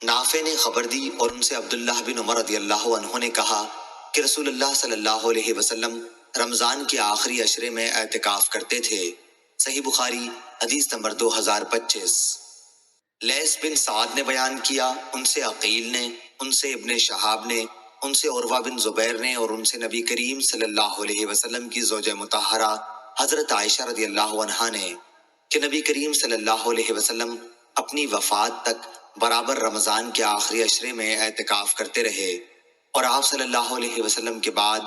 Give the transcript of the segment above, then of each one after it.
نافع نے خبر دی اور ان سے عبداللہ بن عمر رضی اللہ عنہ نے کہا کہ رسول اللہ صلی اللہ علیہ وسلم رمضان کے آخری عشرے میں اعتکاف کرتے تھے۔ صحیح بخاری حدیث نمبر 2025۔ لیث بن سعد نے بیان کیا، ان سے عقیل نے، ان سے ابن شہاب نے، ان سے عروہ بن زبیر نے اور ان سے نبی کریم صلی اللہ علیہ وسلم کی زوجہ مطہرہ حضرت عائشہ رضی اللہ عنہا نے کہ نبی کریم صلی اللہ علیہ وسلم اپنی وفات تک برابر رمضان کے آخری عشرے میں اعتکاف کرتے رہے، اور آپ صلی اللہ علیہ وسلم کے بعد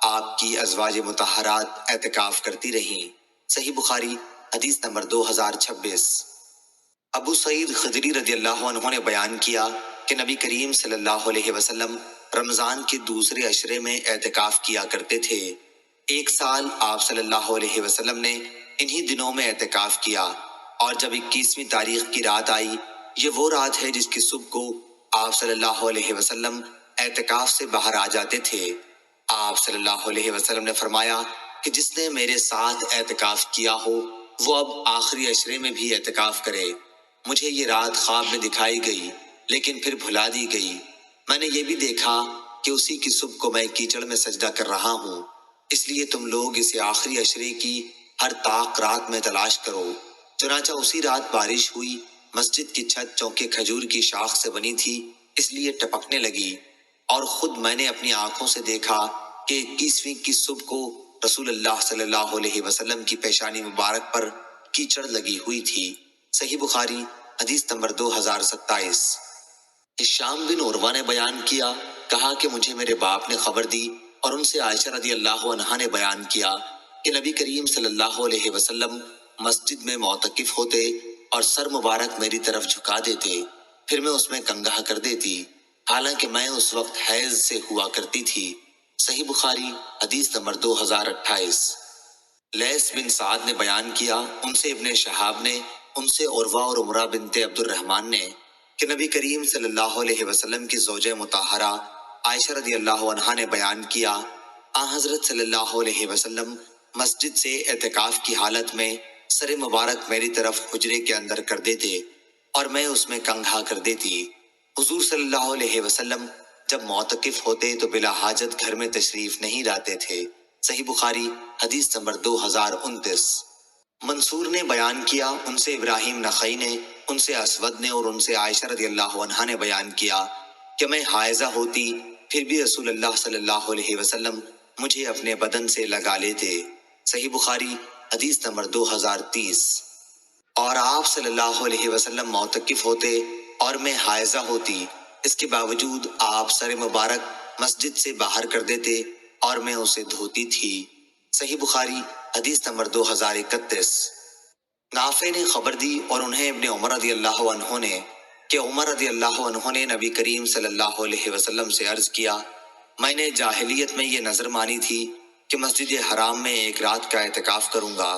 آپ کی ازواج مطہرات اعتکاف کرتی رہیں۔ صحیح بخاری حدیث نمبر 2026۔ ابو سعید خدری رضی اللہ عنہ نے بیان کیا کہ نبی کریم صلی اللہ علیہ وسلم رمضان کے دوسرے عشرے میں اعتکاف کیا کرتے تھے۔ ایک سال آپ صلی اللہ علیہ وسلم نے انہی دنوں میں اعتکاف کیا، اور جب 21ویں تاریخ کی رات آئی، یہ وہ رات ہے جس کی صبح کو آپ صلی اللہ علیہ وسلم اعتکاف سے باہر آ جاتے تھے۔ آپ صلی اللہ علیہ وسلم نے فرمایا کہ جس نے میرے ساتھ اعتکاف کیا ہو وہ اب آخری عشرے میں بھی اعتکاف کرے۔ مجھے یہ رات خواب میں دکھائی گئی لیکن پھر بھلا دی گئی۔ میں نے یہ بھی دیکھا کہ اسی کی صبح کو میں کیچڑ میں سجدہ کر رہا ہوں، اس لیے تم لوگ اسے آخری عشرے کی ہر طاق رات میں تلاش کرو۔ چنانچہ اسی رات بارش ہوئی، مسجد کی چھت چونکہ کھجور کی شاخ سے بنی تھی اس لیے ٹپکنے لگی، اور خود میں نے اپنی آنکھوں سے دیکھا کہ 21ویں کی صبح کو رسول اللہ صلی اللہ علیہ وسلم کی پیشانی مبارک پر کیچڑ لگی ہوئی تھی۔ صحیح بخاری حدیث نمبر 2027۔ ہشام بن عروہ نے بیان کیا، کہا کہ مجھے میرے باپ نے خبر دی اور ان سے عائشہ رضی اللہ عنہا نے بیان کیا کہ نبی کریم صلی اللہ علیہ وسلم مسجد میں معتکف ہوتے اور سر مبارک میری طرف جھکا دیتے، پھر میں اس میں کنگھا کر دیتی، حالانکہ میں اس وقت حیض سے ہوا کرتی تھی۔ صحیح بخاری حدیث نمبر 2028۔ لیث بن سعد نے بیان کیا، ان سے ابن شہاب نے، ان سے عروہ اور عمرہ بنت عبد الرحمن نے کہ نبی کریم صلی اللہ علیہ وسلم کی زوجہ مطہرہ عائشہ رضی اللہ عنہا نے بیان کیا، حضرت صلی اللہ علیہ وسلم مسجد سے اعتکاف کی حالت میں سر مبارک میری طرف حجرے کے اندر کر دیتے اور میں اس میں کنگھا کر دیتی۔ حضور صلی اللہ علیہ وسلم جب معتکف ہوتے تو بلا حاجت گھر میں تشریف نہیں لاتے تھے۔ صحیح بخاری حدیث نمبر 2029۔ منصور نے بیان کیا، ان سے ابراہیم نخعی نے، ان سے اسود نے اور ان سے عائشہ رضی اللہ عنہا نے بیان کیا کہ میں حائضہ ہوتی پھر بھی رسول اللہ صلی اللہ علیہ وسلم مجھے اپنے بدن سے لگا لیتے۔ صحیح بخاری حدیث نمبر 2030۔ اور آپ صلی اللہ علیہ وسلم معتکف ہوتے اور میں حائضہ ہوتی، اس کے باوجود آپ سر مبارک مسجد سے باہر کر دیتے اور میں اسے دھوتی تھی۔ صحیح بخاری حدیث نمبر 2031۔ نافع نے خبر دی اور انہیں ابن عمر رضی اللہ عنہ نے کہ عمر رضی اللہ عنہ نے نبی کریم صلی اللہ علیہ وسلم سے عرض کیا، میں نے جاہلیت میں یہ نظر مانی تھی کہ مسجد حرام میں ایک رات کا اعتکاف کروں گا۔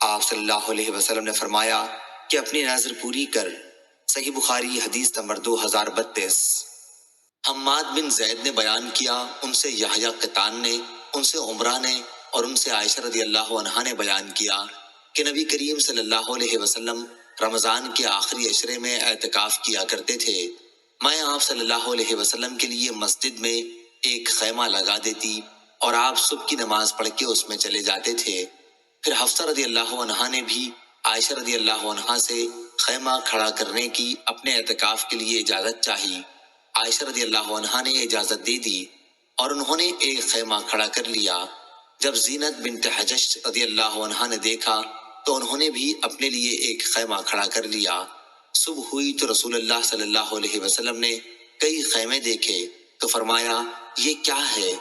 آپ صلی اللہ علیہ وسلم نے فرمایا کہ اپنی نظر پوری کر۔ صحیح بخاری حدیث نمبر 2032۔ حماد بن زید نے بیان کیا، ان سے یحییٰ قطان نے، ان سے عمرہ نے اور ان سے عائشہ رضی اللہ عنہا نے بیان کیا کہ نبی کریم صلی اللہ علیہ وسلم رمضان کے آخری عشرے میں اعتکاف کیا کرتے تھے۔ میں آپ صلی اللہ علیہ وسلم کے لیے مسجد میں ایک خیمہ لگا دیتی اور آپ صبح کی نماز پڑھ کے اس میں چلے جاتے تھے۔ پھر حفصہ رضی اللہ عنہا نے بھی عائشہ رضی اللہ عنہا سے خیمہ کھڑا کرنے کی اپنے اعتکاف کے لیے اجازت چاہی۔ عائشہ رضی اللہ عنہا نے اجازت دے دی اور انہوں نے ایک خیمہ کھڑا کر لیا۔ جب زینت بنت حجش رضی اللہ عنہا نے دیکھا تو انہوں نے بھی اپنے لیے ایک خیمہ کھڑا کر لیا۔ صبح ہوئی تو رسول اللہ صلی اللہ علیہ وسلم نے کئی خیمے دیکھے تو فرمایا، یہ کیا ہے؟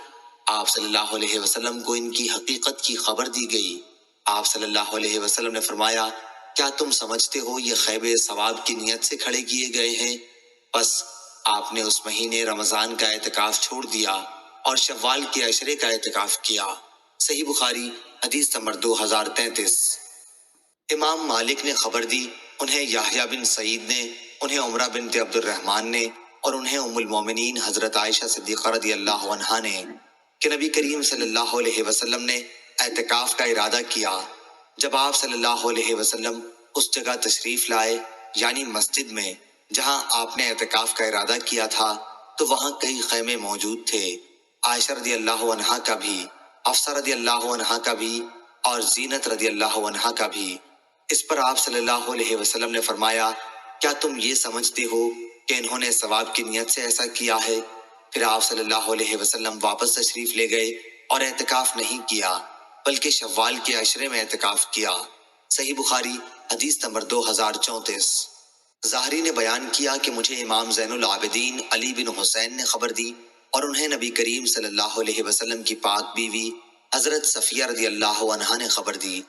آپ صلی اللہ علیہ وسلم کو ان کی حقیقت کی خبر دی گئی۔ آپ صلی اللہ علیہ وسلم نے فرمایا، کیا تم سمجھتے ہو یہ خیمے ثواب کی نیت سے کھڑے کیے گئے ہیں؟ بس آپ نے اس مہینے رمضان کا اعتکاف چھوڑ دیا اور شوال کے عشرے کا اعتکاف کیا۔ صحیح بخاری حدیث نمبر 2033۔ امام مالک نے خبر دی، انہیں یحییٰ بن سعید نے، انہیں عمرہ بنت عبد الرحمن نے اور انہیں ام المومنین حضرت عائشہ صدیقہ رضی اللہ عنہا نے کہ نبی کریم صلی اللہ علیہ وسلم نے اعتکاف کا ارادہ کیا۔ جب آپ صلی اللہ علیہ وسلم اس جگہ تشریف لائے یعنی مسجد میں، جہاں آپ نے اعتکاف کا ارادہ کیا تھا تو وہاں کئی خیمے موجود تھے، عائشہ رضی اللہ عنہا کا بھی، حفصہ رضی اللہ عنہا کا بھی، اور زینت رضی اللہ عنہا کا بھی۔ اس پر آپ صلی اللہ علیہ وسلم نے فرمایا، کیا تم یہ سمجھتے ہو کہ انہوں نے ثواب کی نیت سے ایسا کیا ہے؟ پھر آپ صلی اللہ علیہ وسلم واپس تشریف لے گئے اور اعتکاف نہیں کیا بلکہ شوال کے عشرے میں اعتکاف کیا۔ صحیح بخاری حدیث نمبر 2034۔ ظاہری نے بیان کیا کہ مجھے امام زین العابدین علی بن حسین نے خبر دی اور انہیں نبی کریم صلی اللہ علیہ وسلم کی پاک بیوی حضرت صفیہ رضی اللہ عنہا نے خبر دی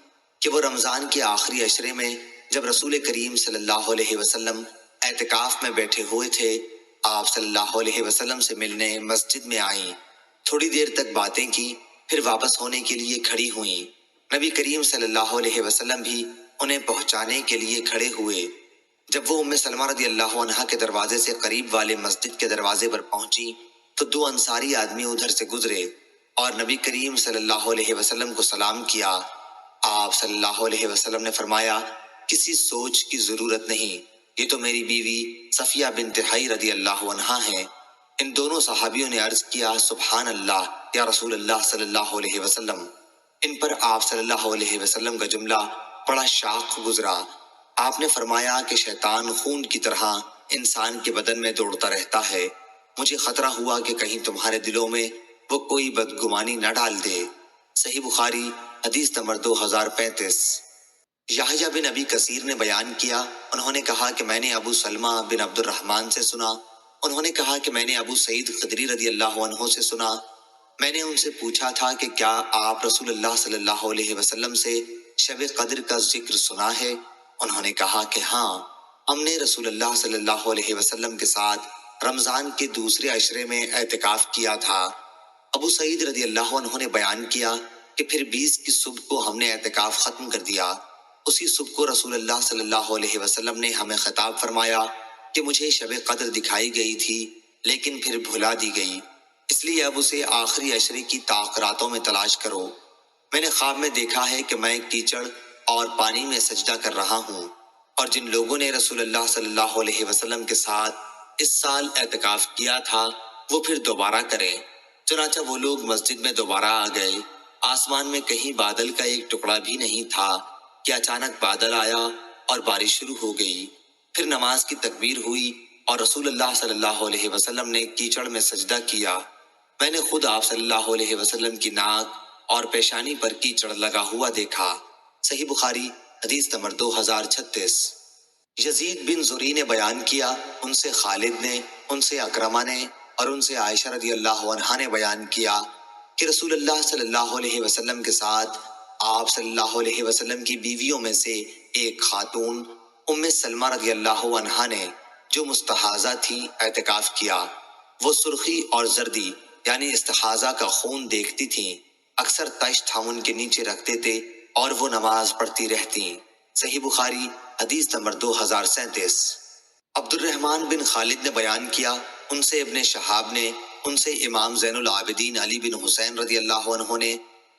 کہ وہ رمضان کے آخری عشرے میں جب رسول کریم صلی اللہ علیہ وسلم اعتکاف میں بیٹھے ہوئے تھے، آپ صلی اللہ علیہ وسلم سے ملنے مسجد میں آئیں، تھوڑی دیر تک باتیں کی، پھر واپس ہونے کے لیے کھڑی ہوئیں۔ نبی کریم صلی اللہ علیہ وسلم بھی انہیں پہنچانے کے لیے کھڑے ہوئے۔ جب وہ ام سلمہ رضی اللہ عنہا کے دروازے سے قریب والے مسجد کے دروازے پر پہنچی تو دو انصاری آدمی ادھر سے گزرے اور نبی کریم صلی اللہ علیہ وسلم کو سلام کیا۔ آپ صلی اللہ علیہ وسلم نے فرمایا، کسی سوچ کی ضرورت نہیں، یہ تو میری بیوی صفیہ بنت حی رضی اللہ عنہا ہیں۔ ان دونوں صحابیوں نے عرض کیا، سبحان اللہ یا رسول اللہ صلی اللہ علیہ وسلم۔ ان پر آپ صلی اللہ علیہ وسلم کا جملہ بڑا شاق گزرا۔ آپ نے فرمایا کہ شیطان خون کی طرح انسان کے بدن میں دوڑتا رہتا ہے، مجھے خطرہ ہوا کہ کہیں تمہارے دلوں میں وہ کوئی بدگمانی نہ ڈال دے۔ صحیح بخاری حدیث نمبر 2035۔ یحییٰ بن ابی کثیر نے بیان کیا، انہوں نے کہا کہ میں نے ابو سلمہ بن عبد الرحمن سے سنا، انہوں نے کہا کہ میں نے ابو سعید خدری رضی اللہ عنہ سے سنا، میں نے ان سے پوچھا تھا کہ کیا آپ رسول اللہ صلی اللہ علیہ وسلم سے شب قدر کا ذکر سنا ہے؟ انہوں نے کہا کہ ہاں، ہم نے رسول اللہ صلی اللہ علیہ وسلم کے ساتھ رمضان کے دوسرے عشرے میں اعتکاف کیا تھا۔ ابو سعید رضی اللہ عنہ نے بیان کیا کہ پھر 20 کی صبح کو ہم نے اعتکاف ختم کر دیا۔ اسی صبح کو رسول اللہ صلی اللہ علیہ وسلم نے ہمیں خطاب فرمایا کہ مجھے شب قدر دکھائی گئی تھی لیکن پھر بھلا دی گئی، اس لیے اب اسے آخری عشرے کی تاخراتوں میں تلاش کرو۔ میں نے خواب میں دیکھا ہے کہ میں کیچڑ اور پانی میں سجدہ کر رہا ہوں، اور جن لوگوں نے رسول اللہ صلی اللہ علیہ وسلم کے ساتھ اس سال اعتکاف کیا تھا وہ پھر دوبارہ کریں۔ چنانچہ وہ لوگ مسجد میں دوبارہ آ گئے۔ آسمان میں کہیں بادل کا ایک ٹکڑا بھی نہیں تھا کہ اچانک بادل آیا اور بارش شروع ہو گئی۔ پھر نماز کی تکبیر ہوئی اور رسول اللہ صلی اللہ علیہ وسلم نے کیچڑ میں سجدہ کیا۔ میں نے خود آپ صلی اللہ علیہ وسلم کی ناک اور پیشانی پر کیچڑ لگا ہوا دیکھا۔ صحیح بخاری حدیث نمبر 2036۔ یزید بن زری نے بیان کیا، ان سے خالد نے، ان سے اکرمہ نے اور ان سے عائشہ رضی اللہ عنہا نے بیان کیا کہ رسول اللہ صلی اللہ علیہ وسلم کے ساتھ آپ صلی اللہ علیہ وسلم کی بیویوں میں سے ایک خاتون ام سلمہ رضی اللہ عنہا نے جو مستحاضہ تھی اعتکاف کیا۔ وہ سرخی اور زردی یعنی استحاضہ کا خون دیکھتی تھیں، اکثر تشت ہم ان کے نیچے رکھتے تھے اور وہ نماز پڑھتی رہتی۔ صحیح بخاری حدیث نمبر 2037۔ عبد الرحمن بن خالد نے بیان کیا، ان سے ابن شہاب نے، ان سے امام زین العابدین علی بن حسین رضی اللہ عنہ نے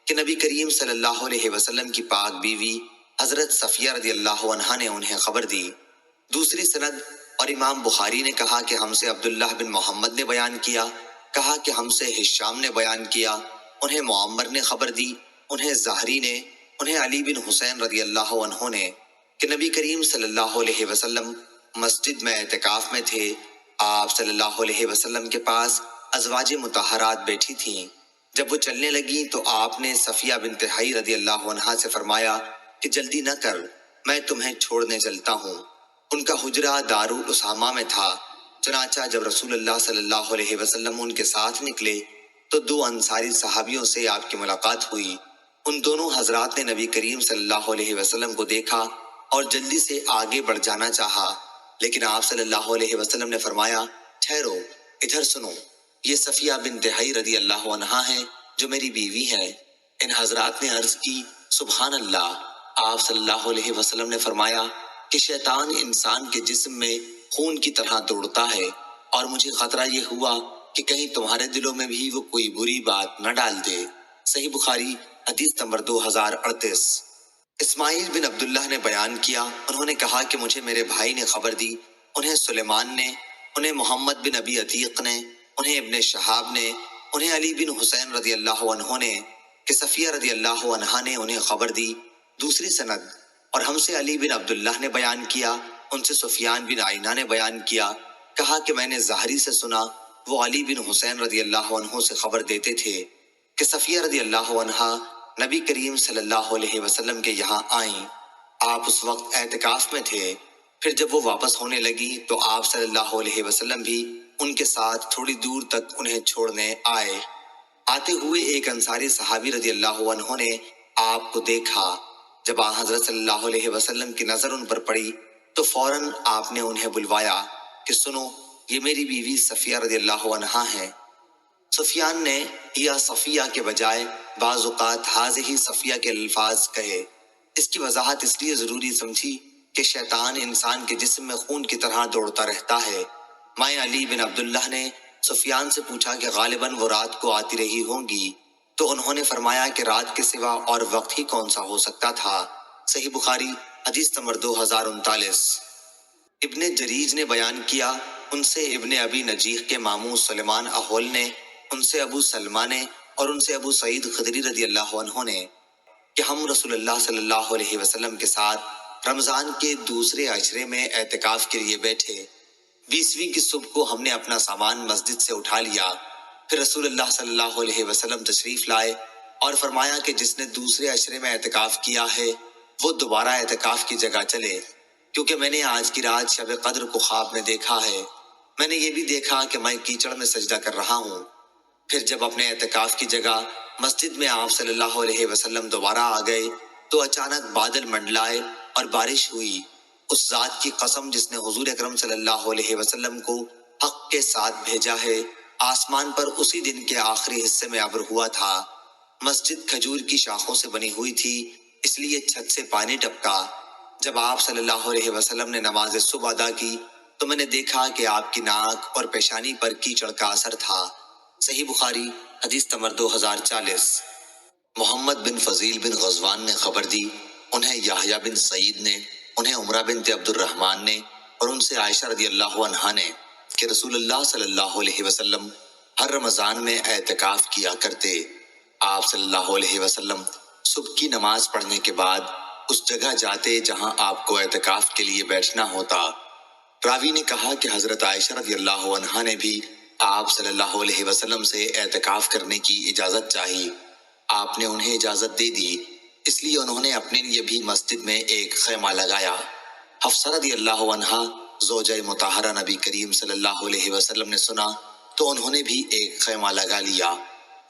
کہ نبی کریم صلی اللہ علیہ وسلم کی پاک بیوی حضرت صفیہ رضی اللہ عنہا نے انہیں خبر دی۔ دوسری سند اور امام بخاری نے کہا کہ ہم سے عبداللہ بن محمد نے بیان کیا، کہا کہ ہم سے ہشام نے بیان کیا، انہیں معمر نے خبر دی، انہیں ظاہری نے، انہیں علی بن حسین رضی اللہ عنہ نے کہ نبی کریم صلی اللہ علیہ وسلم مسجد میں اعتکاف میں تھے۔ آپ صلی اللہ علیہ وسلم کے پاس ازواج مطہرات بیٹھی تھیں۔ جب وہ چلنے لگیں تو آپ نے صفیہ بنت حی رضی اللہ عنہا سے فرمایا کہ جلدی نہ کر، میں تمہیں چھوڑنے چلتا ہوں۔ ان کا حجرہ دارالاسامہ میں تھا۔ چنانچہ جب رسول اللہ صلی اللہ علیہ وسلم ان کے ساتھ نکلے تو دو انصاری صحابیوں سے آپ کی ملاقات ہوئی۔ ان دونوں حضرات نے نبی کریم صلی اللہ علیہ وسلم کو دیکھا اور جلدی سے آگے بڑھ جانا چاہا، لیکن آپ صلی اللہ علیہ وسلم نے فرمایا، ٹھہرو، ادھر سنو، یہ صفیہ بنت حی رضی اللہ عنہا ہے جو میری بیوی ہے۔ ان حضرات نے عرض کی، سبحان اللہ۔ آپ صلی اللہ علیہ وسلم نے فرمایا کہ شیطان انسان کے جسم میں خون کی طرح دوڑتا ہے اور مجھے خطرہ یہ ہوا کہ کہیں تمہارے دلوں میں بھی وہ کوئی بری بات نہ ڈال دے۔ صحیح بخاری حدیث نمبر 2038۔ اسماعیل بن عبداللہ نے بیان کیا، انہوں نے کہا کہ مجھے میرے بھائی نے خبر دی انہیں سلیمان نے، انہیں محمد بن ابی عتیق نے، انہیں ابن شہاب نے، انہیں علی بن حسین رضی اللہ عنہ نے کہ صفیہ رضی اللہ عنہا نے انہیں خبر دی۔ دوسری سند، اور ہم سے علی بن عبداللہ نے بیان کیا، ان سے سفیان بن عینہ نے بیان کیا، کہا کہ میں نے زہری سے سنا، وہ علی بن حسین رضی اللہ عنہ سے خبر دیتے تھے کہ صفیہ رضی اللہ عنہا نبی کریم صلی اللہ علیہ وسلم کے یہاں آئیں۔ آپ اس وقت اعتکاف میں تھے۔ پھر جب وہ واپس ہونے لگی تو آپ صلی اللہ علیہ وسلم بھی ان کے ساتھ تھوڑی دور تک انہیں چھوڑنے آئے۔ آتے ہوئے ایک انصاری صحابی رضی اللہ عنہ نے آپ کو دیکھا۔ جب آن حضرت صلی اللہ علیہ وسلم کی نظر ان پر پڑی تو فوراً آپ نے انہیں بلوایا کہ سنو، یہ میری بیوی صفیہ رضی اللہ عنہا ہیں۔ سفیان نے یا صفیہ کے بجائے بعض اوقات حاضہ صفیہ کے الفاظ کہے۔ اس کی وضاحت اس لیے ضروری سمجھی کہ شیطان انسان کے جسم میں خون کی طرح دوڑتا رہتا ہے۔ مائیں علی بن عبداللہ نے سفیان سے پوچھا کہ غالباً وہ رات کو آتی رہی ہوں گی، تو انہوں نے فرمایا کہ رات کے سوا اور وقت ہی کون سا ہو سکتا تھا۔ صحیح بخاری حدیث نمبر 2039۔ ابن جریج نے بیان کیا، ان سے ابن ابی نجیح کے ماموں سلیمان احول نے، ان سے ابو سلمہ نے، اور ان سے ابو سعید خدری رضی اللہ عنہ نے کہ ہم رسول اللہ صلی اللہ علیہ وسلم کے ساتھ رمضان کے دوسرے عشرے میں اعتکاف کے لیے بیٹھے۔ 20ویں کی صبح کو ہم نے اپنا سامان مسجد سے اٹھا لیا، پھر رسول اللہ صلی اللہ علیہ وسلم تشریف لائے اور فرمایا کہ جس نے دوسرے عشرے میں اعتکاف کیا ہے وہ دوبارہ اعتکاف کی جگہ چلے، کیونکہ میں نے آج کی رات شب قدر کو خواب میں دیکھا ہے۔ میں نے یہ بھی دیکھا کہ میں کیچڑ میں سجدہ کر رہا ہوں۔ پھر جب اپنے اعتکاف کی جگہ مسجد میں آپ صلی اللہ علیہ وسلم دوبارہ آ گئے تو اچانک بادل منڈلائے اور بارش ہوئی۔ اس ذات کی قسم جس نے حضور اکرم صلی اللہ علیہ وسلم کو حق کے ساتھ بھیجا ہے، آسمان پر اسی دن کے آخری حصے میں ابر ہوا تھا۔ مسجد کھجور کی شاخوں سے بنی ہوئی تھی، اس لیے چھت سے پانی ٹپکا۔ جب آپ صلی اللہ علیہ وسلم نے نماز صبح ادا کی تو میں نے دیکھا کہ آپ کی ناک اور پیشانی پر کیچڑ کا اثر تھا۔ صحیح بخاری حدیث نمبر 2040۔ محمد بن فضیل بن غزوان نے خبر دی، انہیں یحییٰ بن سعید نے، انہیں عمرہ بنت عبد الرحمن نے، اور ان سے عائشہ رضی اللہ عنہا نے کہ رسول اللہ صلی اللہ علیہ وسلم ہر رمضان میں اعتکاف کیا کرتے۔ آپ صلی اللہ علیہ وسلم صبح کی نماز پڑھنے کے بعد اس جگہ جاتے جہاں آپ کو اعتکاف کے لیے بیٹھنا ہوتا۔ راوی نے کہا کہ حضرت عائشہ رضی اللہ عنہا نے بھی آپ صلی اللہ علیہ وسلم سے اعتکاف کرنے کی اجازت چاہی۔ آپ نے انہیں اجازت دے دی، اس لیے انہوں نے اپنے لیے بھی مسجد میں ایک خیمہ لگایا۔ حفصہ رضی اللہ عنہا زوجہ مطہرہ نبی کریم صلی اللہ علیہ وسلم نے سنا تو انہوں نے بھی ایک خیمہ لگا لیا۔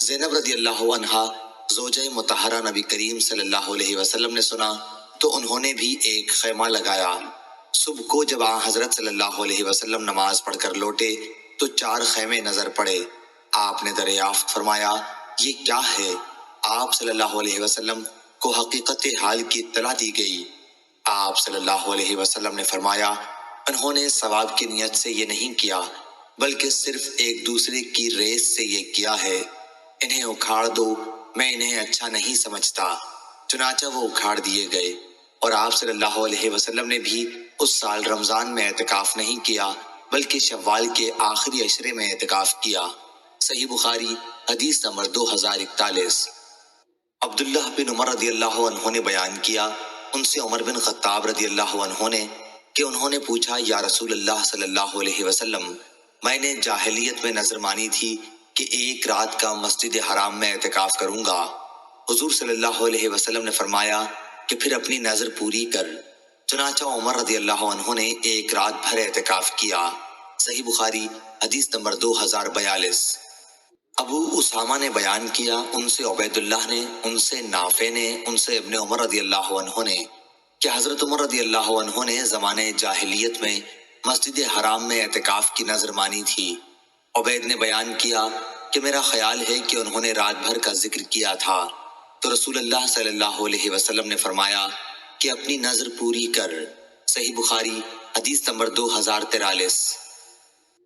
زینب رضی اللہ عنہا زوجہ مطہرہ نبی کریم صلی اللہ علیہ وسلم نے سنا تو انہوں نے بھی ایک خیمہ لگایا۔ صبح کو جب آن حضرت صلی اللہ علیہ وسلم نماز پڑھ کر لوٹے تو 4 خیمے نظر پڑے۔ آپ نے دریافت فرمایا، یہ کیا ہے؟ آپ صلی اللہ علیہ وسلم کو حقیقت حال کی اطلاع دی گئی۔ آپ صلی اللہ علیہ وسلم نے فرمایا، انہوں نے ثواب کی نیت سے یہ نہیں کیا بلکہ صرف ایک دوسرے کی ریس سے یہ کیا ہے۔ انہیں اکھاڑ دو، میں انہیں اچھا نہیں سمجھتا۔ چنانچہ وہ اکھاڑ دیے گئے، اور آپ صلی اللہ علیہ وسلم نے بھی اس سال رمضان میں اعتکاف نہیں کیا بلکہ شوال کے آخری عشرے میں اعتکاف کیا۔ صحیح بخاری حدیث نمبر 2041۔ عبداللہ بن عمر رضی اللہ عنہ نے بیان کیا، ان سے عمر بن خطاب رضی اللہ عنہ نے کہ انہوں نے پوچھا، یا رسول اللہ صلی اللہ علیہ وسلم، میں نے جاہلیت میں نظر مانی تھی کہ ایک رات کا مسجد حرام میں اعتکاف کروں گا۔ حضور صلی اللہ علیہ وسلم نے فرمایا کہ پھر اپنی نظر پوری کر۔ چنانچہ عمر رضی اللہ عنہ نے ایک رات بھر اعتکاف کیا۔ صحیح بخاری حدیث نمبر 2042۔ ابو اسامہ نے بیان کیا، ان سے عبید اللہ نے، ان سے نافع نے، ان سے ابن عمر رضی اللہ عنہ نے کہ حضرت عمر رضی اللہ عنہ نے زمانے جاہلیت میں مسجد حرام میں اعتکاف کی نظر مانی تھی۔ عبید نے بیان کیا کہ میرا خیال ہے کہ انہوں نے رات بھر کا ذکر کیا تھا، تو رسول اللہ صلی اللہ علیہ وسلم نے فرمایا کہ اپنی نظر پوری کر۔ صحیح بخاری حدیث نمبر 2043۔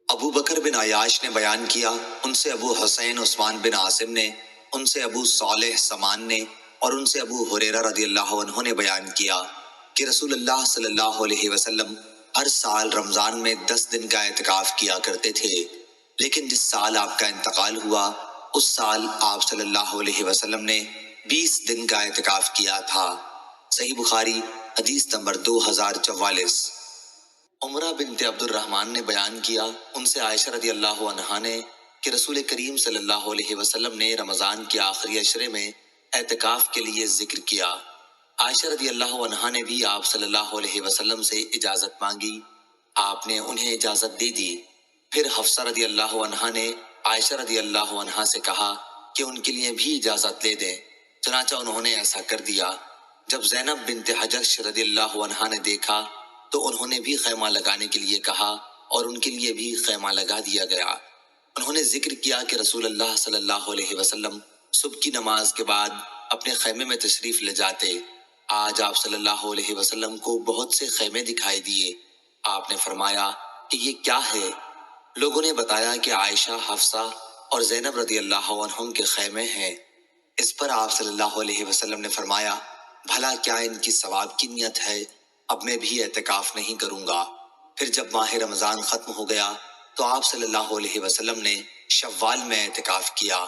ابو بکر بن عیاش نے بیان کیا، ان سے ابو حسین عثمان بن عاصم نے، ان سے ابو صالح سمان نے، اور ان سے ابو ہریرہ رضی اللہ عنہ نے بیان کیا کہ رسول اللہ صلی اللہ علیہ وسلم ہر سال رمضان میں 10 دن کا اعتکاف کیا کرتے تھے، لیکن جس سال آپ کا انتقال ہوا اس سال آپ صلی اللہ علیہ وسلم نے 20 دن کا اعتکاف کیا تھا۔ صحیح بخاری حدیث نمبر 2044۔ عمرہ بنت عبد الرحمن نے بیان کیا، ان سے عائشہ رضی اللہ عنہا نے کہ رسول کریم صلی اللہ علیہ وسلم نے رمضان کے آخری عشرے میں اعتکاف کے لیے ذکر کیا۔ عائشہ رضی اللہ عنہا نے بھی آپ صلی اللہ علیہ وسلم سے اجازت مانگی، آپ نے انہیں اجازت دے دی۔ پھر حفصہ رضی اللہ عنہا نے عائشہ رضی اللہ عنہا سے کہا کہ ان کے لیے بھی اجازت لے دیں، چنانچہ انہوں نے ایسا کر دیا۔ جب زینب بنت حجش رضی اللہ عنہا نے دیکھا تو انہوں نے بھی خیمہ لگانے کے لیے کہا اور ان کے لیے بھی خیمہ لگا دیا گیا۔ انہوں نے ذکر کیا کہ رسول اللہ صلی اللہ علیہ وسلم صبح کی نماز کے بعد اپنے خیمے میں تشریف لے جاتے۔ آج آپ صلی اللہ علیہ وسلم کو بہت سے خیمے دکھائی دیے۔ آپ نے فرمایا کہ یہ کیا ہے؟ لوگوں نے بتایا کہ عائشہ، حفصہ اور زینب رضی اللہ عنہم کے خیمے ہیں۔ اس پر آپ صلی اللہ علیہ وسلم نے فرمایا، بھلا کیا ان کی ثواب کی نیت ہے؟ اب میں بھی اعتکاف نہیں کروں گا۔ پھر جب ماہ رمضان ختم ہو گیا تو آپ صلی اللہ علیہ وسلم نے شوال میں اعتکاف کیا۔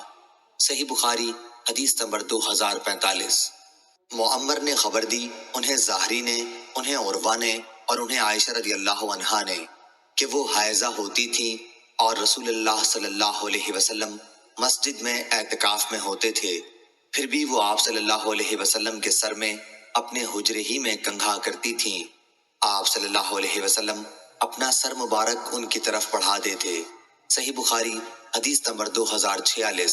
صحیح بخاری حدیث نمبر 2045۔ معمر نے خبر دی، انہیں زہری نے، انہیں عروہ نے اور انہیں عائشہ رضی اللہ عنہا نے، کہ وہ حائضہ ہوتی تھیں اور رسول اللہ صلی اللہ علیہ وسلم مسجد میں اعتکاف میں ہوتے تھے، پھر بھی وہ آپ صلی اللہ علیہ وسلم کے سر میں اپنے حجرے ہی میں کنگھا کرتی تھیں۔ آپ صلی اللہ علیہ وسلم اپنا سر مبارک ان کی طرف بڑھا دیتے۔ صحیح بخاری حدیث نمبر 2046۔